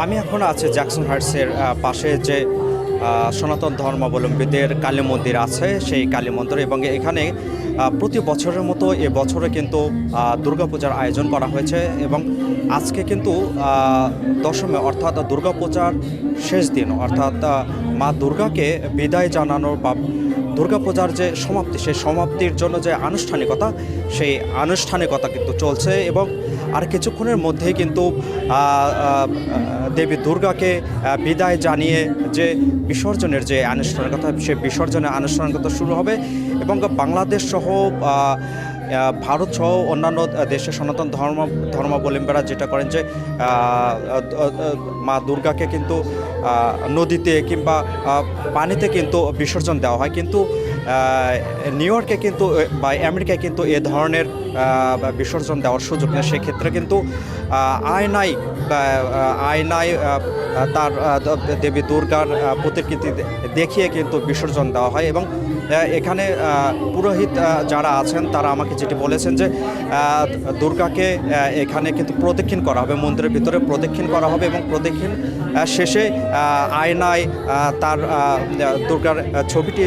আমি এখন আছি জ্যাকসন হাইটসের পাশে যে সনাতন ধর্মাবলম্বীদের কালী মন্দির আছে সেই কালী মন্দির, এবং এখানে প্রতি বছরের মতো এবছরে কিন্তু দুর্গাপূজার আয়োজন করা হয়েছে। এবং আজকে কিন্তু দশমী অর্থাৎ দুর্গাপূজার শেষ দিন, অর্থাৎ মা দুর্গাকে বিদায় জানানোর বা দুর্গাপূজার যে সমাপ্তি, সেই সমাপ্তির জন্য যে আনুষ্ঠানিকতা, সেই আনুষ্ঠানিকতা কিন্তু চলছে। এবং আর কিছুক্ষণের মধ্যেই কিন্তু দেবী দুর্গাকে বিদায় জানিয়ে যে বিসর্জনের যে আনুষ্ঠানিকতা, সেই বিসর্জনের আনুষ্ঠানিকতা শুরু হবে। এবং বাংলাদেশ সহ ভারত সহ অন্যান্য দেশের সনাতন ধর্মাবলম্বীরা যেটা করেন যে মা দুর্গাকে কিন্তু নদীতে কিংবা পানিতে কিন্তু বিসর্জন দেওয়া হয়, কিন্তু নিউ ইয়র্কে কিন্তু বা আমেরিকায় কিন্তু এ ধরনের বিসর্জন দেওয়ার সুযোগ নেই। সেক্ষেত্রে কিন্তু আয়নায় তার দেবী দুর্গার প্রতিকৃতি দেখিয়ে কিন্তু বিসর্জন দেওয়া হয়। এবং এখানে পুরোহিত যারা আছেন তারা আমাকে যেটি বলেছেন যে দুর্গাকে এখানে কিন্তু প্রদক্ষিণ করা হবে, মন্দিরের ভিতরে প্রদক্ষিণ করা হবে, এবং প্রদক্ষিণ শেষে আয়নায় তার দুর্গার ছবিটি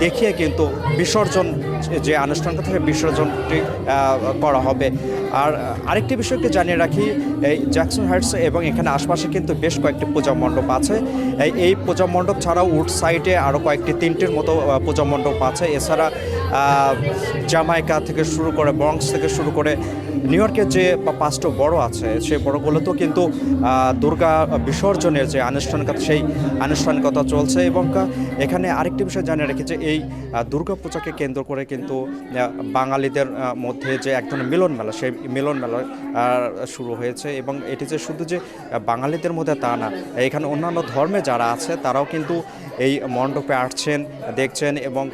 দেখিয়ে কিন্তু বিসর্জন যে আনুষ্ঠানিকতা থাকে বিসর্জনটি করা হবে। আর আরেকটি বিষয়কে জানিয়ে রাখি, এই জ্যাকসন হাইটস এবং এখানে আশপাশে কিন্তু বেশ কয়েকটি পূজা মণ্ডপ আছে। এই পূজা মণ্ডপ ছাড়াও উড সাইডে আরও তিনটির মতো পূজা মণ্ডপ আছে। এছাড়া জামাইকা থেকে শুরু করে ব্রঙ্কস থেকে শুরু করে নিউ ইয়র্কের যে 5টা বড় আছে, সেই বড়গুলোতেও কিন্তু দুর্গা বিসর্জনের যে আনুষ্ঠানিকতা, সেই আনুষ্ঠানিকতা চলছে। এবং এখানে আরেকটি বিষয় জানিয়ে রেখে যে এই দুর্গা পূজাকে কেন্দ্র করে কিন্তু বাঙালিদের মধ্যে যে এক ধরনের মিলন মেলা, সেই মিলন মেলা শুরু হয়েছে। এবং এটি যে শুধু যে বাঙালিদের মধ্যে তা না, এখানে অন্যান্য ধর্মে যারা আছে তারাও কিন্তু এই মণ্ডপে আসছেন, দেখছেন, এবং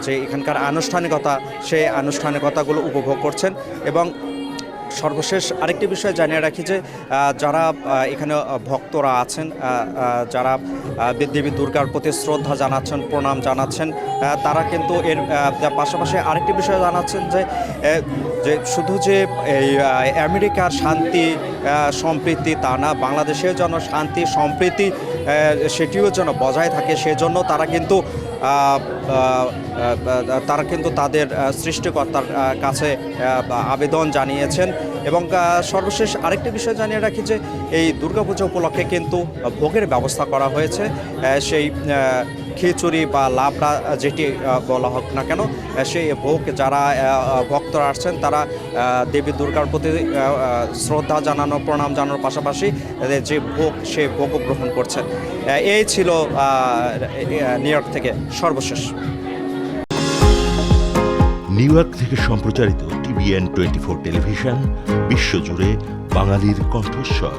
যে এখানকার আনুষ্ঠানিকতা, সেই আনুষ্ঠানিকতাগুলো উপভোগ করছেন। এবং সর্বশেষ আরেকটি বিষয় জানিয়ে রাখি যে যারা এখানে ভক্তরা আছেন, যারা দেবী দুর্গার প্রতি শ্রদ্ধা জানাচ্ছেন, প্রণাম জানাচ্ছেন, তারা কিন্তু এর পাশাপাশি আরেকটি বিষয় জানাচ্ছেন যে শুধু যে এই আমেরিকার শান্তি সম্প্রীতি তা না, বাংলাদেশের যেন শান্তি সম্প্রীতি সেটিও যেন বজায় থাকে, সেজন্য তারা কিন্তু তাদের সৃষ্টিকর্তার কাছে আবেদন জানিয়েছেন। এবং সর্বশেষ আরেকটি বিষয় জানিয়ে রাখি যে এই দুর্গাপূজা উপলক্ষে কিন্তু ভোগের ব্যবস্থা করা হয়েছে। সেই খিচুড়ি বা লাবড়া যেটি বলা হোক না কেন, সেই ভোগ যারা ভক্তরা আসছেন তারা দেবী দুর্গার প্রতি শ্রদ্ধা জানানো, প্রণাম জানানোর পাশাপাশি যে ভোগ, সেই ভোগও গ্রহণ করছেন। এই ছিল নিউ ইয়র্ক থেকে সর্বশেষ। নিউ ইয়র্ক থেকে সম্প্রচারিত TVN 24 টেলিভিশন, বিশ্বজুড়ে বাঙালির কণ্ঠস্বর।